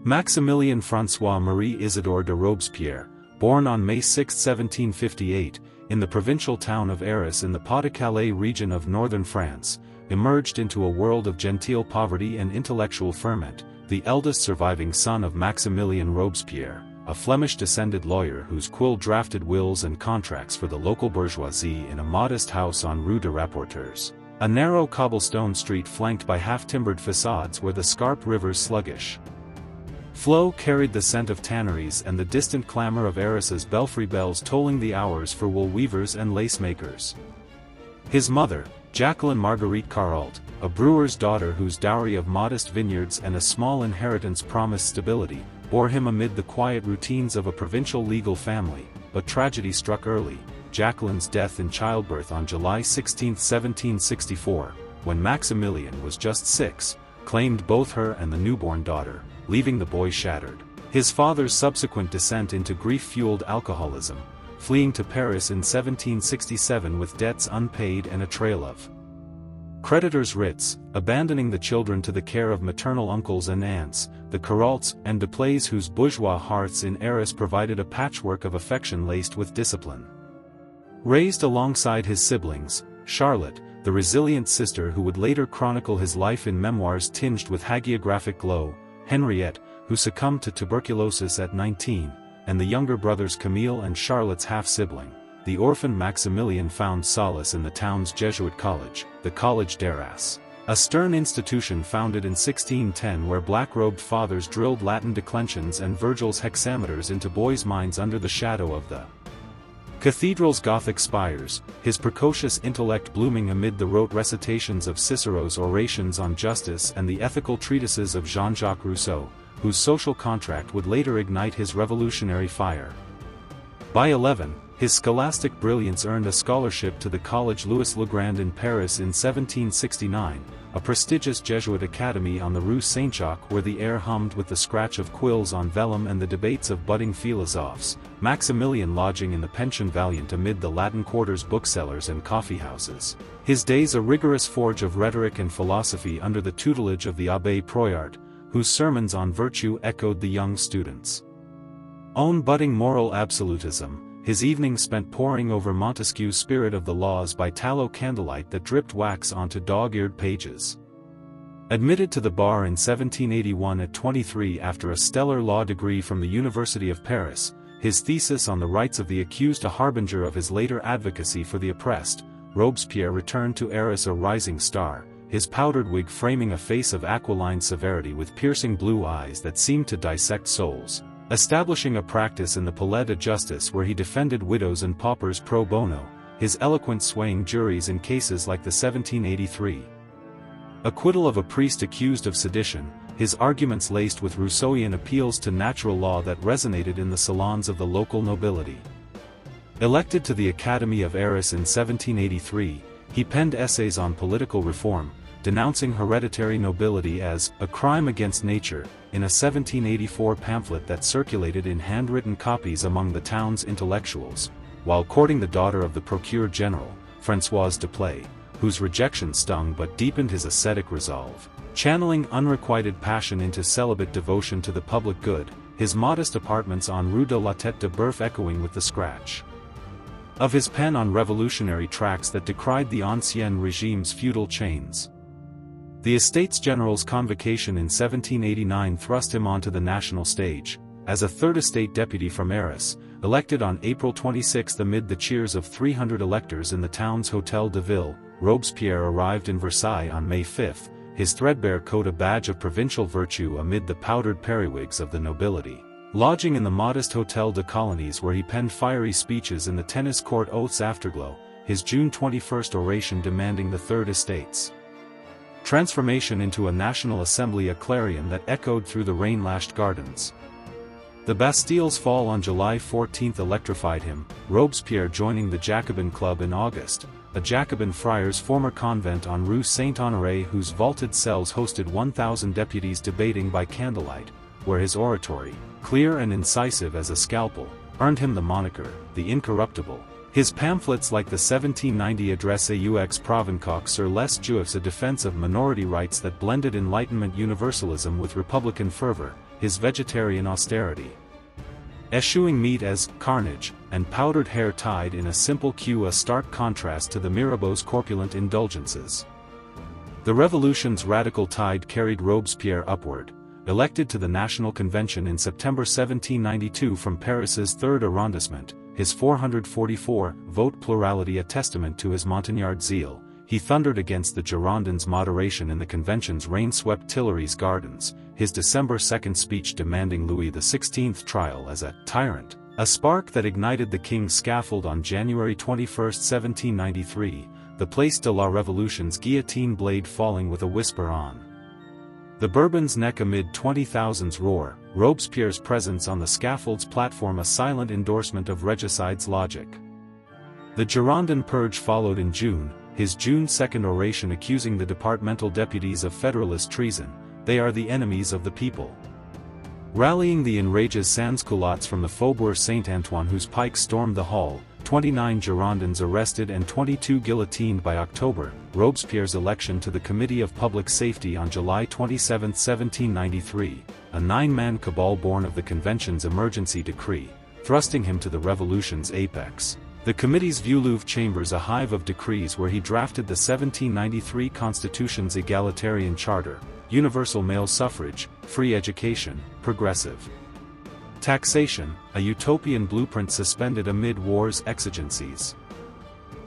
Maximilien François-Marie Isidore de Robespierre, born on May 6, 1758, in the provincial town of Arras in the Pas-de-Calais region of northern France, emerged into a world of genteel poverty and intellectual ferment, the eldest surviving son of Maximilien Robespierre, a Flemish-descended lawyer whose quill drafted wills and contracts for the local bourgeoisie in a modest house on Rue de Rapporteurs, a narrow cobblestone street flanked by half-timbered facades where the Scarpe River's sluggish flow carried the scent of tanneries and the distant clamor of Arras's belfry bells tolling the hours for wool weavers and lace makers. His mother, Jacqueline Marguerite Carrault, a brewer's daughter whose dowry of modest vineyards and a small inheritance promised stability, bore him amid the quiet routines of a provincial legal family, but tragedy struck early. Jacqueline's death in childbirth on July 16, 1764, when Maximilien was just 6, claimed both her and the newborn daughter, leaving the boy shattered. His father's subsequent descent into grief-fueled alcoholism, fleeing to Paris in 1767 with debts unpaid and a trail of creditors' writs, abandoning the children to the care of maternal uncles and aunts, the Carraults and Duplays, whose bourgeois hearths in Arras provided a patchwork of affection laced with discipline. Raised alongside his siblings, Charlotte, the resilient sister who would later chronicle his life in memoirs tinged with hagiographic glow, Henriette, who succumbed to tuberculosis at 19, and the younger brothers Camille and Charlotte's half-sibling, the orphan Maximilien found solace in the town's Jesuit college, the College d'Arras, a stern institution founded in 1610 where black-robed fathers drilled Latin declensions and Virgil's hexameters into boys' minds under the shadow of the cathedral's Gothic spires, his precocious intellect blooming amid the rote recitations of Cicero's orations on justice and the ethical treatises of Jean-Jacques Rousseau, whose social contract would later ignite his revolutionary fire. By 11, his scholastic brilliance earned a scholarship to the Collège Louis-le-Grand in Paris in 1769, a prestigious Jesuit academy on the Rue Saint-Jacques where the air hummed with the scratch of quills on vellum and the debates of budding philosophes, Maximilien lodging in the Pension Valiant amid the Latin Quarter's booksellers and coffeehouses, his days a rigorous forge of rhetoric and philosophy under the tutelage of the Abbé Proyart, whose sermons on virtue echoed the young students' own budding moral absolutism. His evenings spent poring over Montesquieu's Spirit of the Laws by tallow candlelight that dripped wax onto dog-eared pages. Admitted to the bar in 1781 at 23 after a stellar law degree from the University of Paris, his thesis on the rights of the accused a harbinger of his later advocacy for the oppressed, Robespierre returned to Arras a rising star, his powdered wig framing a face of aquiline severity with piercing blue eyes that seemed to dissect souls. Establishing a practice in the Palais de Justice where he defended widows and paupers pro bono, his eloquence swaying juries in cases like the 1783 acquittal of a priest accused of sedition, his arguments laced with Rousseauian appeals to natural law that resonated in the salons of the local nobility. Elected to the Academy of Arras in 1783, he penned essays on political reform, denouncing hereditary nobility as a crime against nature, in a 1784 pamphlet that circulated in handwritten copies among the town's intellectuals, while courting the daughter of the Procureur General, Françoise Duplay, whose rejection stung but deepened his ascetic resolve. Channeling unrequited passion into celibate devotion to the public good, his modest apartments on Rue de la Tête de Boeuf echoing with the scratch of his pen on revolutionary tracts that decried the Ancien Regime's feudal chains. The Estates General's convocation in 1789 thrust him onto the national stage, as a Third Estate deputy from Arras, elected on April 26 amid the cheers of 300 electors in the town's Hôtel de Ville. Robespierre arrived in Versailles on May 5, his threadbare coat a badge of provincial virtue amid the powdered periwigs of the nobility. Lodging in the modest Hôtel de Colonies where he penned fiery speeches in the tennis court oaths afterglow, his June 21 oration demanding the Third Estate's transformation into a National Assembly, a clarion that echoed through the rain-lashed gardens. The Bastille's fall on July 14 electrified him, Robespierre joining the Jacobin Club in August, a Jacobin friar's former convent on Rue Saint-Honoré whose vaulted cells hosted 1,000 deputies debating by candlelight, where his oratory, clear and incisive as a scalpel, earned him the moniker, the Incorruptible. His pamphlets like the 1790 Adresse aux Provençaux sur les Juifs, a defense of minority rights that blended Enlightenment universalism with Republican fervor, his vegetarian austerity. Eschewing meat as carnage, and powdered hair tied in a simple queue, a stark contrast to the Mirabeau's corpulent indulgences. The Revolution's radical tide carried Robespierre upward. Elected to the National Convention in September 1792 from Paris's 3rd arrondissement, his 444-vote plurality a testament to his Montagnard zeal, he thundered against the Girondins' moderation in the Convention's rain-swept Tuileries gardens, his December 2nd speech demanding Louis XVI trial as a tyrant, a spark that ignited the king's scaffold on January 21, 1793, the Place de la Révolution's guillotine blade falling with a whisper on the Bourbon's neck amid 20,000's roar, Robespierre's presence on the scaffold's platform a silent endorsement of regicide's logic. The Girondin purge followed in June, his June 2nd oration accusing the departmental deputies of Federalist treason. They are the enemies of the people. Rallying the enraged sans-culottes from the Faubourg Saint-Antoine whose pikes stormed the hall, 29 Girondins arrested and 22 guillotined by October. Robespierre's election to the Committee of Public Safety on July 27, 1793, a 9-man cabal born of the Convention's emergency decree, thrusting him to the Revolution's apex. The committee's Villeneuve chambers a hive of decrees where he drafted the 1793 Constitution's egalitarian charter, universal male suffrage, free education, progressive taxation, a utopian blueprint suspended amid war's exigencies.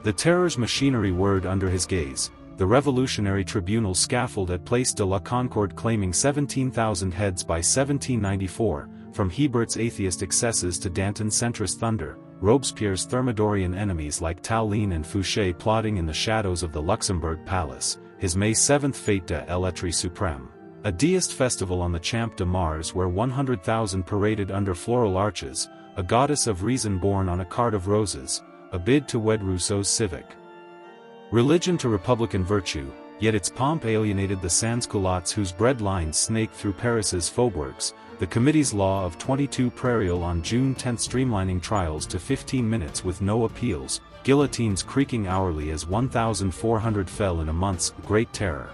The terror's machinery whirred under his gaze, the Revolutionary Tribunal scaffold at Place de la Concorde claiming 17,000 heads by 1794, from Hebert's atheist excesses to Danton's centrist thunder, Robespierre's Thermidorian enemies like Tallien and Fouché plotting in the shadows of the Luxembourg Palace, his May 7th Fête de l'Être Suprême, a deist festival on the Champ de Mars where 100,000 paraded under floral arches, a goddess of reason born on a cart of roses, a bid to wed Rousseau's civic religion to republican virtue, yet its pomp alienated the sans-culottes whose bread lines snaked through Paris's faubourgs. The committee's law of 22 Prairial on June 10 streamlining trials to 15 minutes with no appeals, guillotines creaking hourly as 1,400 fell in a month's Great Terror.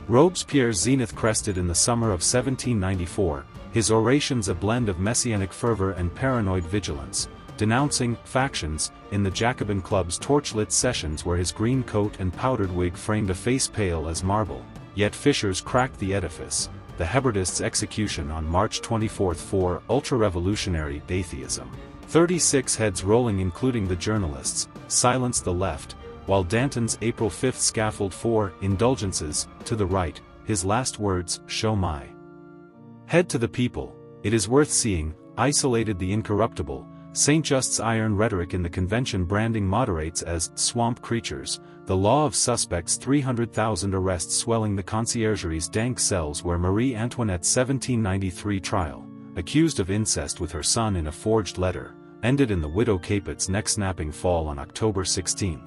Robespierre's zenith crested in the summer of 1794, his orations a blend of messianic fervor and paranoid vigilance, denouncing factions in the Jacobin Club's torchlit sessions where his green coat and powdered wig framed a face pale as marble, yet fissures cracked the edifice. The Hebertists' execution on March 24 for ultra-revolutionary atheism. 36 heads rolling including the journalists, silenced the left, while Danton's April 5 scaffold for indulgences, to the right, his last words, "Show my head to the people, it is worth seeing," isolated the Incorruptible. Saint Just's iron rhetoric in the Convention branding moderates as swamp creatures, the law of suspects 300,000 arrests swelling the conciergeries dank cells where Marie Antoinette's 1793 trial, accused of incest with her son in a forged letter, ended in the widow Capet's neck-snapping fall on October 16.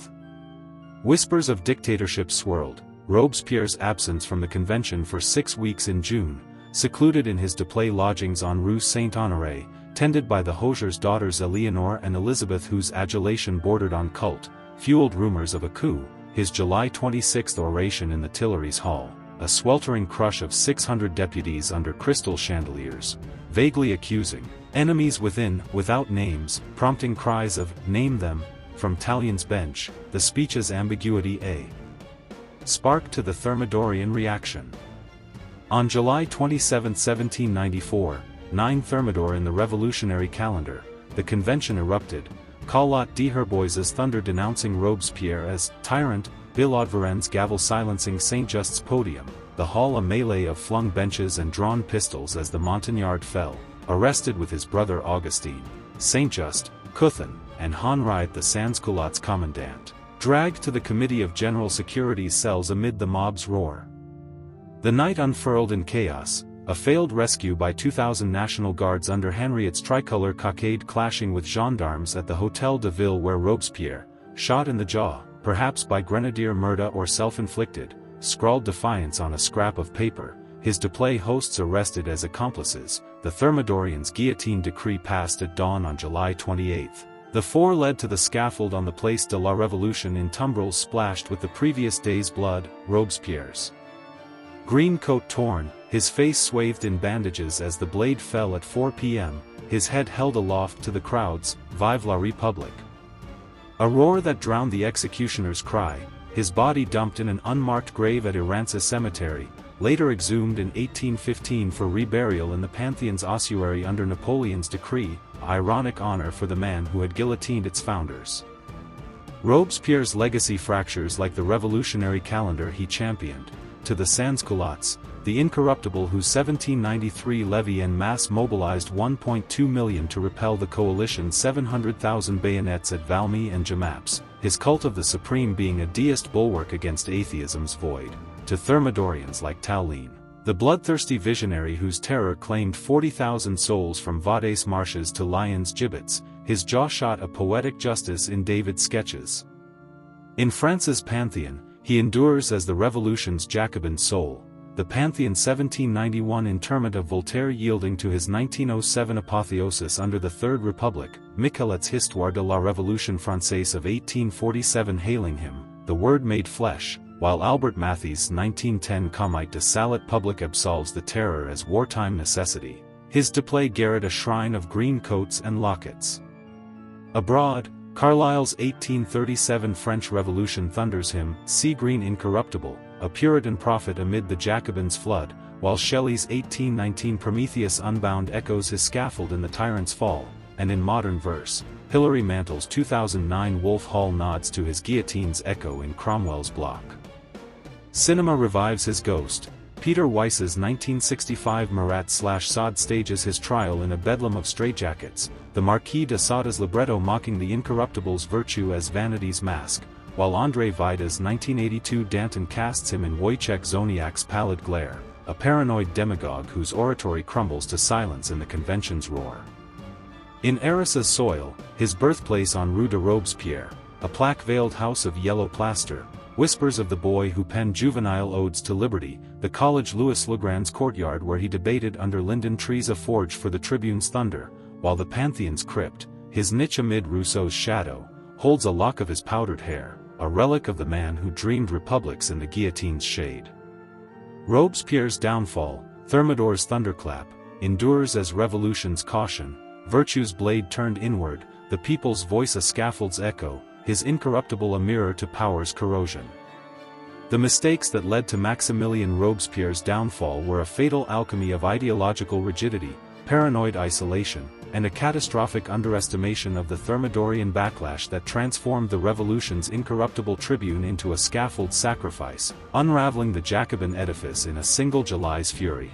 Whispers of dictatorship swirled, Robespierre's absence from the Convention for 6 weeks in June, secluded in his Deplay lodgings on Rue Saint-Honoré, tended by the Hosier's daughters Eleanor and Elizabeth whose adulation bordered on cult, fueled rumors of a coup. His July 26 oration in the Tuileries Hall, a sweltering crush of 600 deputies under crystal chandeliers, vaguely accusing enemies within, without names, prompting cries of "name them," from Tallien's bench, the speech's ambiguity a spark to the Thermidorian reaction. On July 27, 1794, 9 Thermidor in the revolutionary calendar, the Convention erupted, Collot d'Herbois's thunder denouncing Robespierre as tyrant, Billaudvaren's gavel silencing Saint Just's podium, the hall a melee of flung benches and drawn pistols as the Montagnard fell, arrested with his brother Augustine, Saint Just, Couthon, and Honriet the sans-culottes commandant, dragged to the Committee of General Security's cells amid the mob's roar. The night unfurled in chaos, a failed rescue by 2,000 National Guards under Henriette's tricolor cockade clashing with gendarmes at the Hôtel de Ville where Robespierre, shot in the jaw, perhaps by grenadier murder or self-inflicted, scrawled defiance on a scrap of paper, his Deplay hosts arrested as accomplices. The Thermidorians' guillotine decree passed at dawn on July 28. The 4 led to the scaffold on the Place de la Révolution in tumbrils splashed with the previous day's blood, Robespierre's green coat torn, his face swathed in bandages as the blade fell at 4 p.m., his head held aloft to the crowds, "Vive la République!" A roar that drowned the executioner's cry, his body dumped in an unmarked grave at Irança cemetery, later exhumed in 1815 for reburial in the Pantheon's ossuary under Napoleon's decree, ironic honor for the man who had guillotined its founders. Robespierre's legacy fractures like the revolutionary calendar he championed, to the sans-culottes, the Incorruptible whose 1793 levy en masse mobilized 1.2 million to repel the coalition's 700,000 bayonets at Valmy and Jemappes, his cult of the supreme being a deist bulwark against atheism's void, to Thermidorians like Tauline, the bloodthirsty visionary whose terror claimed 40,000 souls from Vaude's marshes to Lyon's gibbets, his jaw shot a poetic justice in David's sketches. In France's Pantheon, he endures as the revolution's Jacobin soul, the Pantheon 1791 interment of Voltaire yielding to his 1907 apotheosis under the Third Republic, Michelet's Histoire de la Révolution Française of 1847 hailing him, the Word made flesh, while Albert Mathies' 1910 Comite de Salut Public absolves the terror as wartime necessity, his Deplay garret a shrine of green coats and lockets. Abroad, Carlyle's 1837 French Revolution thunders him, "Sea green incorruptible," a Puritan prophet amid the Jacobins' flood, while Shelley's 1819 Prometheus Unbound echoes his scaffold in The Tyrant's Fall, and in modern verse, Hilary Mantle's 2009 Wolf Hall nods to his guillotine's echo in Cromwell's block. Cinema revives his ghost. Peter Weiss's 1965 Marat/Sade stages his trial in a bedlam of straitjackets, the Marquis de Sade's libretto mocking the Incorruptible's virtue as vanity's mask, while André Vida's 1982 Danton casts him in Wojciech Zoniak's pallid glare, a paranoid demagogue whose oratory crumbles to silence in the convention's roar. In Arras's soil, his birthplace on Rue de Robespierre, a plaque-veiled house of yellow plaster, whispers of the boy who penned juvenile odes to liberty, the college Louis Legrand's courtyard where he debated under linden trees a forge for the Tribune's thunder, while the Pantheon's crypt, his niche amid Rousseau's shadow, holds a lock of his powdered hair, a relic of the man who dreamed republics in the guillotine's shade. Robespierre's downfall, Thermidor's thunderclap, endures as revolution's caution, virtue's blade turned inward, the people's voice a scaffold's echo, his incorruptible a mirror to power's corrosion. The mistakes that led to Maximilien Robespierre's downfall were a fatal alchemy of ideological rigidity, paranoid isolation, and a catastrophic underestimation of the Thermidorian backlash that transformed the revolution's incorruptible tribune into a scaffold sacrifice, unraveling the Jacobin edifice in a single July's fury.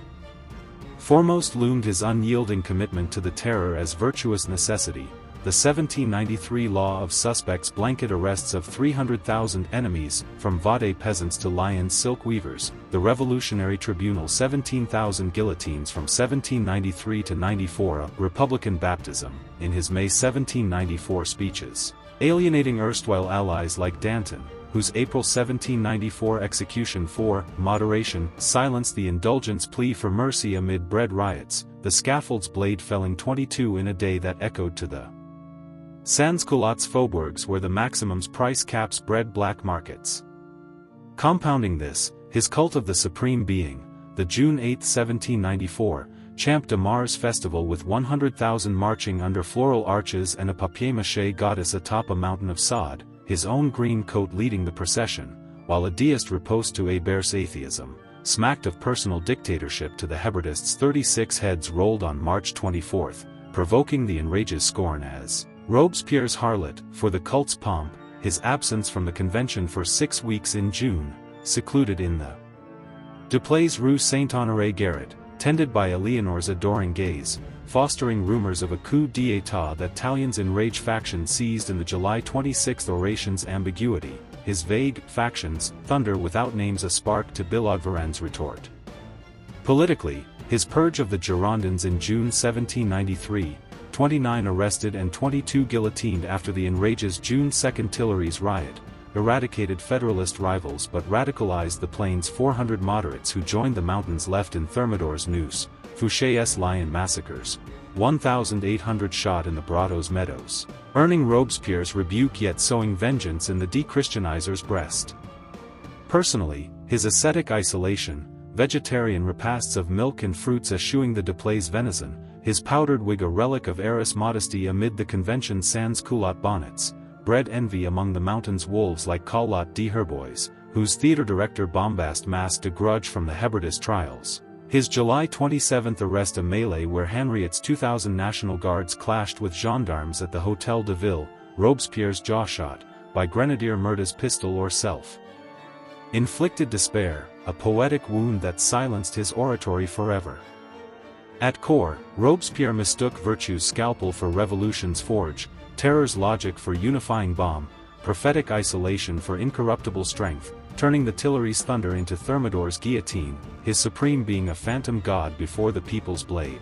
Foremost loomed his unyielding commitment to the terror as virtuous necessity, the 1793 law of suspects blanket arrests of 300,000 enemies, from Vaude peasants to Lyon's silk weavers, the Revolutionary Tribunal 17,000 guillotines from 1793 to 94, a Republican baptism, in his May 1794 speeches, alienating erstwhile allies like Danton, whose April 1794 execution for moderation silenced the indulgent's plea for mercy amid bread riots, the scaffold's blade felling 22 in a day that echoed to the sans-culottes faubourgs where the maximum's price caps bred black markets. Compounding this, his cult of the supreme being, the June 8, 1794, Champ de Mars festival with 100,000 marching under floral arches and a papier-mâché goddess atop a mountain of sod, his own green coat leading the procession, while a deist riposte to Hébert's atheism, smacked of personal dictatorship to the Hebertists' 36 heads rolled on March 24, provoking the enraged scorn as Robespierre's harlot, for the cult's pomp, his absence from the convention for 6 weeks in June, secluded in the Duplay's Rue Saint-Honoré garret, tended by Eleanor's adoring gaze, fostering rumors of a coup d'état that Tallien's enraged faction seized in the July 26 oration's ambiguity, his vague factions, thunder without names a spark to Billaud-Varennes' retort. Politically, his purge of the Girondins in June 1793, 29 arrested and 22 guillotined after the enraged June 2 Tuileries riot, eradicated Federalist rivals but radicalized the plain's 400 moderates who joined the mountain's left in Thermidor's noose, Fouché's Lion massacres, 1,800 shot in the Brados meadows, earning Robespierre's rebuke yet sowing vengeance in the dechristianizer's breast. Personally, his ascetic isolation, vegetarian repasts of milk and fruits eschewing the déplaise venison, his powdered wig a relic of Arras modesty amid the convention sans culotte bonnets, bred envy among the mountains wolves like Collot de Herbois, whose theatre director bombast masked a grudge from the Hebrides trials. His July 27 arrest a melee where Henriette's 2,000 National Guards clashed with gendarmes at the Hôtel de Ville, Robespierre's jaw shot, by Grenadier Murda's pistol or self-inflicted despair, a poetic wound that silenced his oratory forever. At core, Robespierre mistook virtue's scalpel for revolution's forge, terror's logic for unifying bomb, prophetic isolation for incorruptible strength, turning the Tuileries thunder into Thermidor's guillotine, his supreme being a phantom god before the people's blade.